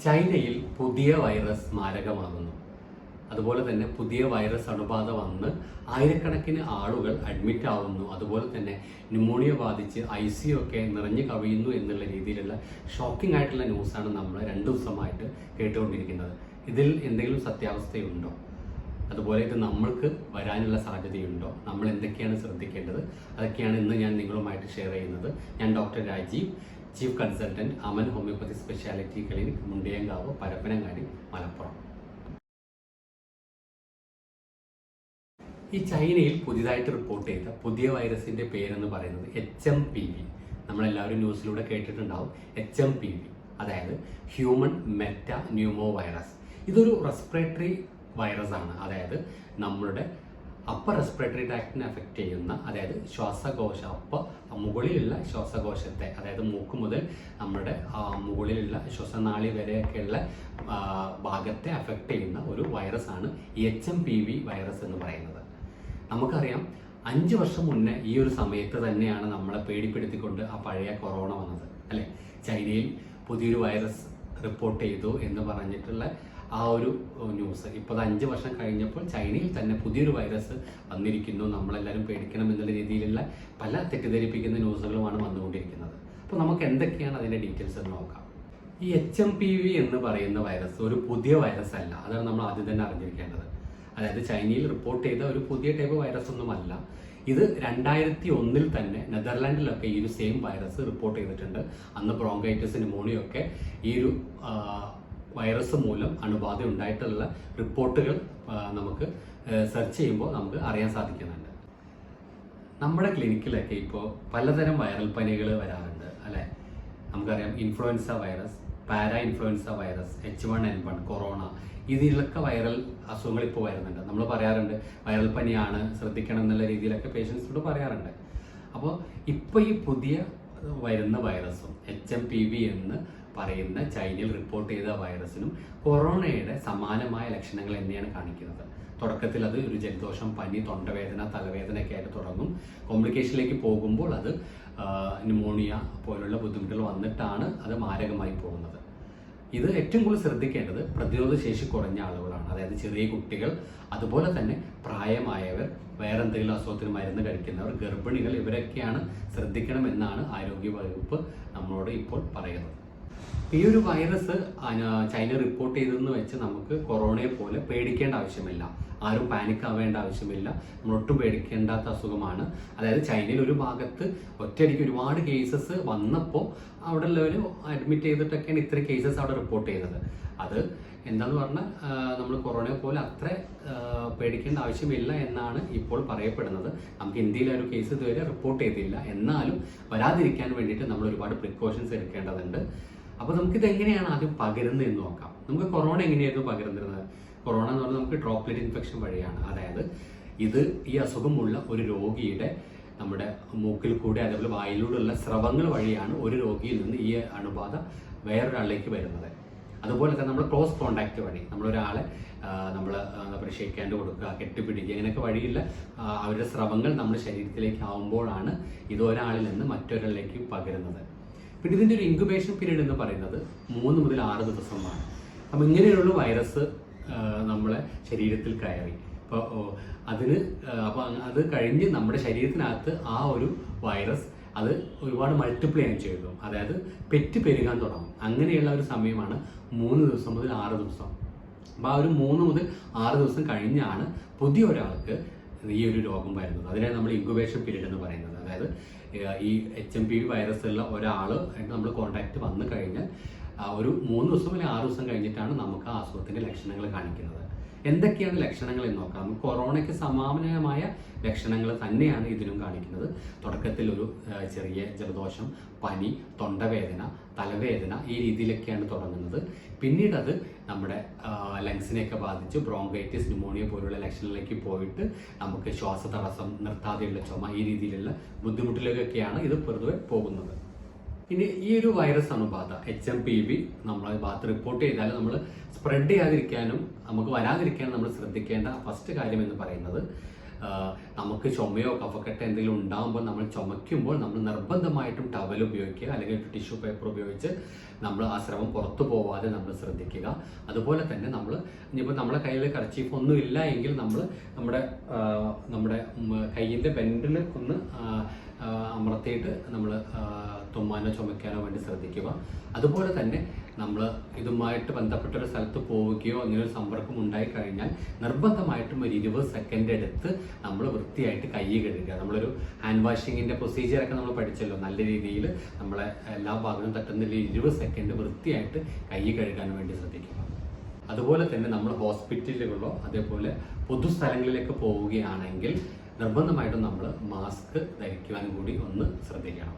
ചൈനയിൽ പുതിയ വൈറസ് മാരകമാകുന്നു. അതുപോലെ തന്നെ പുതിയ വൈറസ് അണുബാധ വന്ന് ആയിരക്കണക്കിന് ആളുകൾ അഡ്മിറ്റ് ആവുന്നു. അതുപോലെ തന്നെ ന്യൂമോണിയ ബാധിച്ച് ICU ഒക്കെ നിറഞ്ഞു കവിയുന്നു എന്നുള്ള രീതിയിലുള്ള ഷോക്കിംഗ് ആയിട്ടുള്ള ന്യൂസാണ് നമ്മൾ 2 ദിവസമായിട്ട് കേട്ടുകൊണ്ടിരിക്കുന്നത്. ഇതിൽ എന്തെങ്കിലും സത്യാവസ്ഥയുണ്ടോ? അതുപോലെ ഇത് നമ്മൾക്ക് വരാനുള്ള സാധ്യതയുണ്ടോ? നമ്മൾ എന്തൊക്കെയാണ് ശ്രദ്ധിക്കേണ്ടത്? അതൊക്കെയാണ് ഇന്ന് ഞാൻ നിങ്ങളുമായിട്ട് ഷെയർ ചെയ്യുന്നത്. ഞാൻ doctor Rajeev, chief consultant, Aman homeopathy speciality clinic, Mundiyankavu, Parappanangadi, Malappuram. ഈ ചൈനയിൽ പുതിയതായിട്ട് റിപ്പോർട്ട് ചെയ്ത പുതിയ വൈറസിന്റെ പേരെന്ന് പറയുന്നത് HMPV. നമ്മളെല്ലാവരും ന്യൂസിലൂടെ കേട്ടിട്ടുണ്ടാവും. HMPV അതായത് ഹ്യൂമൻ മെറ്റാ ന്യൂമോ വൈറസ്. ഇതൊരു റെസ്പിറേറ്ററി വൈറസ് ആണ്. അതായത് നമ്മുടെ അപ്പർ റെസ്പിറേറ്ററി ട്രാക്റ്റിനെ അഫക്റ്റ് ചെയ്യുന്ന, അതായത് ശ്വാസകോശ മുകളിലുള്ള ശ്വാസകോശത്തെ, അതായത് മൂക്ക് മുതൽ നമ്മുടെ മുകളിലുള്ള ശ്വസനാളി വരെയൊക്കെയുള്ള ഭാഗത്തെ അഫക്റ്റ് ചെയ്യുന്ന ഒരു വൈറസ് ആണ് ഈ HMPV വൈറസ് എന്ന് പറയുന്നത്. നമുക്കറിയാം 5 വർഷം മുന്നേ ഈ ഒരു സമയത്ത് തന്നെയാണ് നമ്മളെ പേടിപ്പെടുത്തിക്കൊണ്ട് ആ പഴയ കൊറോണ വന്നത്, അല്ലേ? ചൈനയിൽ പുതിയൊരു വൈറസ് റിപ്പോർട്ട് ചെയ്തു എന്ന് പറഞ്ഞിട്ടുള്ള ആ ഒരു ന്യൂസ്. ഇപ്പോൾ 5 വർഷം കഴിഞ്ഞപ്പോൾ ചൈനയിൽ തന്നെ പുതിയൊരു വൈറസ് വന്നിരിക്കുന്നു, നമ്മളെല്ലാവരും പേടിക്കണം എന്നുള്ള രീതിയിലുള്ള പല തെറ്റിദ്ധരിപ്പിക്കുന്ന ന്യൂസുകളുമാണ് വന്നുകൊണ്ടിരിക്കുന്നത്. അപ്പോൾ നമുക്ക് എന്തൊക്കെയാണ് അതിൻ്റെ ഡീറ്റെയിൽസ് എന്ന് നോക്കാം. ഈ HMPV എന്ന് പറയുന്ന വൈറസ് ഒരു പുതിയ വൈറസ് അല്ല. അതാണ് നമ്മൾ ആദ്യം തന്നെ അറിഞ്ഞിരിക്കേണ്ടത്. അതായത് ചൈനയിൽ റിപ്പോർട്ട് ചെയ്ത ഒരു പുതിയ ടൈപ്പ് വൈറസ് ഒന്നുമല്ല. ഇത് 2001 തന്നെ നെതർലാൻഡിലൊക്കെ ഈ ഒരു സെയിം വൈറസ് റിപ്പോർട്ട് ചെയ്തിട്ടുണ്ട്. അന്ന് ബ്രോങ്കൈറ്റിസ്, ന്യൂമോണിയ ഒക്കെ ഈ ഒരു വൈറസ് മൂലം അണുബാധ ഉണ്ടായിട്ടുള്ള റിപ്പോർട്ടുകൾ നമുക്ക് സെർച്ച് ചെയ്യുമ്പോൾ നമുക്ക് അറിയാൻ സാധിക്കുന്നുണ്ട്. നമ്മുടെ ക്ലിനിക്കിലൊക്കെ ഇപ്പോൾ പലതരം വൈറൽ പനികൾ വരാറുണ്ട്, അല്ലേ? നമുക്കറിയാം influenza virus, para influenza virus, H1N1, corona, ഇതിലൊക്കെ വൈറൽ അസുഖങ്ങൾ ഇപ്പോൾ വരുന്നുണ്ട്. നമ്മൾ പറയാറുണ്ട് വൈറൽ പനിയാണ്, ശ്രദ്ധിക്കണം എന്നുള്ള രീതിയിലൊക്കെ പേഷ്യൻസിനോട് പറയാറുണ്ട്. അപ്പോൾ ഇപ്പോൾ ഈ പുതിയ വരുന്ന വൈറസും HMPV എന്ന് പറയുന്ന ചൈനയിൽ റിപ്പോർട്ട് ചെയ്ത വൈറസിനും കൊറോണയുടെ സമാനമായ ലക്ഷണങ്ങൾ തന്നെയാണ് കാണിക്കുന്നത്. തുടക്കത്തിൽ അത് ഒരു ജലദോഷം, പനി, തൊണ്ടവേദന, തലവേദനയൊക്കെ ആയിട്ട് തുടങ്ങും. കോംപ്ലിക്കേഷനിലേക്ക് പോകുമ്പോൾ അത് ന്യൂമോണിയ പോലുള്ള ബുദ്ധിമുട്ടുകൾ വന്നിട്ടാണ് അത് മാരകമായി പോകുന്നത്. ഇത് ഏറ്റവും കൂടുതൽ ശ്രദ്ധിക്കേണ്ടത് പ്രതിരോധ ശേഷി കുറഞ്ഞ ആളുകളാണ്. അതായത് ചെറിയ കുട്ടികൾ, അതുപോലെ തന്നെ പ്രായമായവർ, വേറെ എന്തെങ്കിലും അസുഖത്തിന് മരുന്ന് കഴിക്കുന്നവർ, ഗർഭിണികൾ, ഇവരൊക്കെയാണ് ശ്രദ്ധിക്കണമെന്നാണ് ആരോഗ്യ വകുപ്പ് നമ്മളോട് ഇപ്പോൾ പറയുന്നത്. ഈ ഒരു വൈറസ് ചൈന റിപ്പോർട്ട് ചെയ്തതെന്ന് വെച്ച് നമുക്ക് കൊറോണയെ പോലെ പേടിക്കേണ്ട ആവശ്യമില്ല. ആരും പാനിക് ആവേണ്ട ആവശ്യമില്ല. നമ്മളൊട്ടും പേടിക്കേണ്ടാത്ത അസുഖമാണ്. അതായത് ചൈനയിൽ ഒരു ഭാഗത്ത് ഒറ്റയടിക്ക് ഒരുപാട് കേസസ് വന്നപ്പോൾ അവിടെ ഉള്ളവർ അഡ്മിറ്റ് ചെയ്തിട്ടൊക്കെയാണ് ഇത്ര കേസസ് അവിടെ റിപ്പോർട്ട് ചെയ്തത്. അത് എന്താന്ന് പറഞ്ഞാൽ നമ്മൾ കൊറോണയെ പോലെ അത്ര പേടിക്കേണ്ട ആവശ്യമില്ല എന്നാണ് ഇപ്പോൾ പറയപ്പെടുന്നത്. നമുക്ക് ഇന്ത്യയിലെ ഒരു കേസ് ഇതുവരെ റിപ്പോർട്ട് ചെയ്തില്ല. എന്നാലും വരാതിരിക്കാൻ വേണ്ടിയിട്ട് നമ്മൾ ഒരുപാട് പ്രിക്കോഷൻസ് എടുക്കേണ്ടതുണ്ട്. അപ്പോൾ നമുക്കിത് എങ്ങനെയാണ് ആദ്യം പകരുന്നത് എന്ന് നോക്കാം. നമുക്ക് കൊറോണ എങ്ങനെയായിരുന്നു പകരുന്നത്? കൊറോണ എന്ന് പറഞ്ഞാൽ നമുക്ക് ഡ്രോപ്ലെറ്റ് ഇൻഫെക്ഷൻ വഴിയാണ്. അതായത് ഈ അസുഖമുള്ള ഒരു രോഗിയുടെ നമ്മുടെ മൂക്കിൽ കൂടെ, അതേപോലെ വായിലൂടെയുള്ള സ്രവങ്ങൾ വഴിയാണ് ഒരു രോഗിയിൽ നിന്ന് ഈ അണുബാധ വേറൊരാളിലേക്ക് വരുന്നത്. അതുപോലെ തന്നെ നമ്മൾ ക്ലോസ് കോണ്ടാക്ട് വഴി നമ്മളൊരാളെ നമ്മൾ എന്താ പറയുക ഷേക്ക് ഹാൻഡ് കൊടുക്കുക, കെട്ടിപ്പിടിക്കുക, ഇങ്ങനെയൊക്കെ വഴിയുള്ള അവരുടെ സ്രവങ്ങൾ നമ്മുടെ ശരീരത്തിലേക്ക് ആവുമ്പോഴാണ് ഇത് ഒരാളിൽ നിന്ന് മറ്റൊരാളിലേക്ക് പകരുന്നത്. പിന്നെ ഇതിൻ്റെ ഒരു ഇൻക്യുബേഷൻ പീരീഡ് എന്ന് പറയുന്നത് 3 മുതൽ 6 ദിവസമാണ്. അപ്പം ഇങ്ങനെയുള്ള വൈറസ് നമ്മളെ ശരീരത്തിൽ കയറി അപ്പോൾ അത് കഴിഞ്ഞ് നമ്മുടെ ശരീരത്തിനകത്ത് ആ ഒരു വൈറസ് അത് ഒരുപാട് മൾട്ടിപ്ലൈ ചെയ്തു, അതായത് പെരുകാൻ തുടങ്ങും. അങ്ങനെയുള്ള ഒരു സമയമാണ് 3 ദിവസം മുതൽ 6 ദിവസം. അപ്പോൾ ആ ഒരു 3 മുതൽ 6 ദിവസം കഴിഞ്ഞാണ് പുതിയ ഒരാൾക്ക് ഈ ഒരു രോഗം വരുന്നത്. അതിനാണ് നമ്മൾ ഇൻക്യുബേഷൻ പീരീഡ് എന്ന് പറയുന്നത്. അതായത് ഈ HMPV വൈറസ് ഉള്ള ഒരാൾ നമ്മൾ കോൺടാക്ട് വന്നു കഴിഞ്ഞാൽ ഒരു 3 ദിവസം അല്ലെങ്കിൽ 6 ദിവസം കഴിഞ്ഞിട്ടാണ് നമുക്ക് ആ അസുഖത്തിൻ്റെ ലക്ഷണങ്ങൾ കാണിക്കുന്നത്. എന്തൊക്കെയാണ് ലക്ഷണങ്ങൾ എന്ന് നോക്കാം. കൊറോണയ്ക്ക് സമാനമായ ലക്ഷണങ്ങൾ തന്നെയാണ് ഇതിനും കാണിക്കുന്നത്. തുടക്കത്തിൽ ഒരു ചെറിയ ജലദോഷം, പനി, തൊണ്ടവേദന, തലവേദന, ഈ രീതിയിലൊക്കെയാണ് തുടങ്ങുന്നത്. പിന്നീട് അത് നമ്മുടെ ലങ്സിനെയൊക്കെ ബാധിച്ച് ബ്രോങ്കൈറ്റിസ്, ന്യൂമോണിയ പോലുള്ള ലക്ഷണങ്ങളിലേക്ക് പോയിട്ട് നമുക്ക് ശ്വാസതടസ്സം, നിർത്താതെയുള്ള ചുമ, ഈ രീതിയിലുള്ള ബുദ്ധിമുട്ടിലേക്കൊക്കെയാണ് ഇത് പൊതുവെ പോകുന്നത്. ഇനി ഈ ഒരു വൈറസ് അണുബാധ HMPV നമ്മളെ ഭാഗത്ത് റിപ്പോർട്ട് ചെയ്താൽ നമ്മൾ സ്പ്രെഡ് ചെയ്യാതിരിക്കാനും നമുക്ക് വരാതിരിക്കാനും നമ്മൾ ശ്രദ്ധിക്കേണ്ട ഫസ്റ്റ് കാര്യം എന്ന് പറയുന്നത് നമുക്ക് ചുമയോ കഫക്കെട്ടോ എന്തെങ്കിലും ഉണ്ടാകുമ്പോൾ നമ്മൾ ചുമയ്ക്കുമ്പോൾ നമ്മൾ നിർബന്ധമായിട്ടും ടവൽ ഉപയോഗിക്കുക അല്ലെങ്കിൽ ടിഷ്യൂ പേപ്പർ ഉപയോഗിച്ച് നമ്മൾ ആ സ്രവം പുറത്തു പോവാതെ നമ്മൾ ശ്രദ്ധിക്കുക. അതുപോലെ തന്നെ നമ്മൾ ഇനിയിപ്പോൾ നമ്മളെ കയ്യിൽ കർച്ചീഫ് ഒന്നും ഇല്ല എങ്കിൽ നമ്മൾ നമ്മുടെ കയ്യിൻ്റെ ബെൻഡിൽ ഒന്ന് അമർത്തിയിട്ട് നമ്മൾ തുമ്മാനോ ചുമയ്ക്കാനോ വേണ്ടി ശ്രദ്ധിക്കുക. അതുപോലെ തന്നെ നമ്മൾ ഇതുമായിട്ട് ബന്ധപ്പെട്ടൊരു സ്ഥലത്ത് പോവുകയോ അങ്ങനെ ഒരു സമ്പർക്കം ഉണ്ടായിക്കഴിഞ്ഞാൽ നിർബന്ധമായിട്ടും ഒരു 20 സെക്കൻഡ് എടുത്ത് നമ്മൾ വൃത്തിയായിട്ട് കൈ കഴുകുക. നമ്മളൊരു ഹാൻഡ് വാഷിങ്ങിൻ്റെ പ്രൊസീജിയറൊക്കെ നമ്മൾ പഠിച്ചല്ലോ. നല്ല രീതിയിൽ നമ്മളെ എല്ലാ ഭാഗവും തട്ടുന്ന 20 സെക്കൻഡ് വൃത്തിയായിട്ട് കൈ കഴുകാൻ വേണ്ടി ശ്രദ്ധിക്കുക. അതുപോലെ തന്നെ നമ്മൾ ഹോസ്പിറ്റലുകളോ അതേപോലെ പൊതുസ്ഥലങ്ങളിലേക്ക് പോവുകയാണെങ്കിൽ നിർബന്ധമായിട്ടും നമ്മൾ മാസ്ക് ധരിക്കുവാനും കൂടി ഒന്ന് ശ്രദ്ധിക്കണം.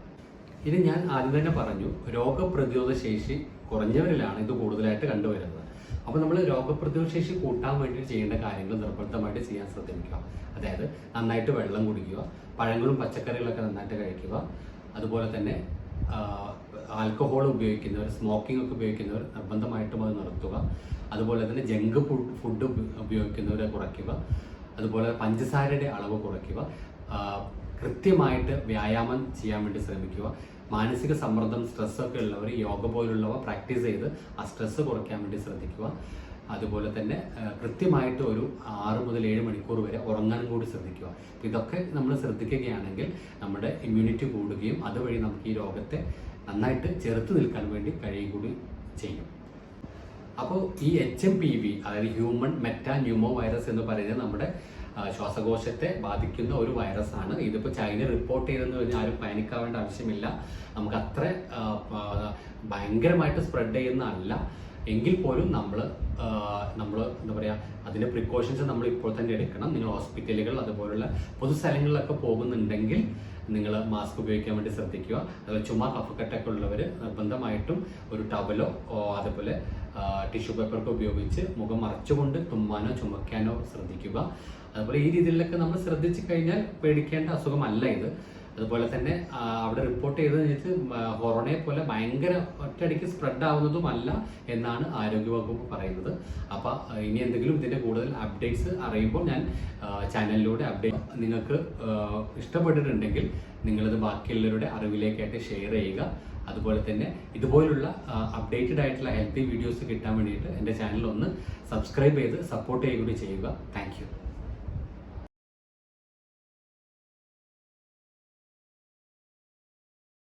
ഇത് ഞാൻ ആദ്യം തന്നെ പറഞ്ഞു, രോഗപ്രതിരോധ ശേഷി കുറഞ്ഞവരിലാണ് ഇത് കൂടുതലായിട്ട് കണ്ടുവരുന്നത്. അപ്പോൾ നമ്മൾ രോഗപ്രതിരോധ ശേഷി കൂട്ടാൻ വേണ്ടി ചെയ്യേണ്ട കാര്യങ്ങൾ നിർബന്ധമായിട്ട് ചെയ്യാൻ ശ്രദ്ധിക്കുക. അതായത് നന്നായിട്ട് വെള്ളം കുടിക്കുക, പഴങ്ങളും പച്ചക്കറികളൊക്കെ നന്നായിട്ട് കഴിക്കുക. അതുപോലെ തന്നെ ആൽക്കഹോൾ ഉപയോഗിക്കുന്നവർ, സ്മോക്കിംഗ് ഒക്കെ ഉപയോഗിക്കുന്നവർ നിർബന്ധമായിട്ടും അത് നിർത്തുക. അതുപോലെ തന്നെ ജങ്ക് ഫുഡ് ഉപയോഗിക്കുന്നവരെ കുറയ്ക്കുക. അതുപോലെ പഞ്ചസാരയുടെ അളവ് കുറയ്ക്കുക. കൃത്യമായിട്ട് വ്യായാമം ചെയ്യാൻ വേണ്ടി ശ്രമിക്കുക. മാനസിക സമ്മർദ്ദം, സ്ട്രെസ്സൊക്കെ ഉള്ളവർ യോഗ പോലുള്ളവ പ്രാക്ടീസ് ചെയ്ത് ആ സ്ട്രെസ്സ് കുറയ്ക്കാൻ വേണ്ടി ശ്രദ്ധിക്കുക. അതുപോലെ തന്നെ കൃത്യമായിട്ട് ഒരു 6 മുതൽ 7 മണിക്കൂർ വരെ ഉറങ്ങാനും കൂടി ശ്രദ്ധിക്കുക. ഇതൊക്കെ നമ്മൾ ശ്രദ്ധിക്കുകയാണെങ്കിൽ നമ്മുടെ ഇമ്മ്യൂണിറ്റി കൂടുകയും അതുവഴി നമുക്ക് ഈ രോഗത്തെ നന്നായിട്ട് ചെറുത്ത് നിൽക്കാൻ വേണ്ടി കഴിയുക കൂടി ചെയ്യും. അപ്പോൾ ഈ HMPV അതായത് ഹ്യൂമൻ മെറ്റാ ന്യൂമോ വൈറസ് എന്ന് പറയുന്നത് നമ്മുടെ ശ്വാസകോശത്തെ ബാധിക്കുന്ന ഒരു വൈറസാണ്. ഇതിപ്പോൾ ചൈന റിപ്പോർട്ട് ചെയ്തെന്ന് പറഞ്ഞാൽ ആരും പാനിക്കാവേണ്ട ആവശ്യമില്ല. നമുക്ക് അത്ര ഭയങ്കരമായിട്ട് സ്പ്രെഡ് ചെയ്യുന്നതല്ല. എങ്കിൽ പോലും നമ്മൾ എന്താ പറയുക, അതിൻ്റെ പ്രിക്കോഷൻസ് നമ്മൾ ഇപ്പോൾ തന്നെ എടുക്കണം. നിങ്ങൾ ഹോസ്പിറ്റലുകൾ അതുപോലുള്ള പൊതുസ്ഥലങ്ങളിലൊക്കെ പോകുന്നുണ്ടെങ്കിൽ നിങ്ങൾ മാസ്ക് ഉപയോഗിക്കാൻ വേണ്ടി ശ്രദ്ധിക്കുക. അതുപോലെ ചുമ കഫക്കെട്ടൊക്കെ ഉള്ളവർ നിർബന്ധമായിട്ടും ഒരു ടവലോ അതുപോലെ ടിഷ്യൂ പേപ്പറൊക്കെ ഉപയോഗിച്ച് മുഖം മറച്ചുകൊണ്ട് തുമ്മാനോ ചുമയ്ക്കാനോ ശ്രദ്ധിക്കുക. അതുപോലെ ഈ രീതിയിലൊക്കെ നമ്മൾ ശ്രദ്ധിച്ചു കഴിഞ്ഞാൽ പേടിക്കേണ്ട അസുഖമല്ല ഇത്. അതുപോലെ തന്നെ അവിടെ റിപ്പോർട്ട് ചെയ്തതെന്ന് വെച്ചാൽ കൊറോണയെ പോലെ ഭയങ്കര ഒറ്റയടിക്ക് സ്പ്രെഡ് ആവുന്നതുമല്ല എന്നാണ് ആരോഗ്യവകുപ്പ് പറയുന്നത്. അപ്പോൾ ഇനി എന്തെങ്കിലും ഇതിൻ്റെ കൂടുതൽ അപ്ഡേറ്റ്സ് അറിയുമ്പോൾ ഞാൻ ചാനലിലൂടെ അപ്ഡേറ്റ് നിങ്ങൾക്ക് ഇഷ്ടപ്പെട്ടിട്ടുണ്ടെങ്കിൽ നിങ്ങളിത് ബാക്കിയുള്ളവരുടെ അറിവിലേക്കായിട്ട് ഷെയർ ചെയ്യുക. അതുപോലെ തന്നെ ഇതുപോലുള്ള അപ്ഡേറ്റഡ് ആയിട്ടുള്ള ഹെൽത്തി വീഡിയോസ് കിട്ടാൻ വേണ്ടിയിട്ട് എൻ്റെ ചാനൽ ഒന്ന് സബ്സ്ക്രൈബ് ചെയ്ത് സപ്പോർട്ട് ചെയ്യുക കൂടി ചെയ്യുക. Thank you.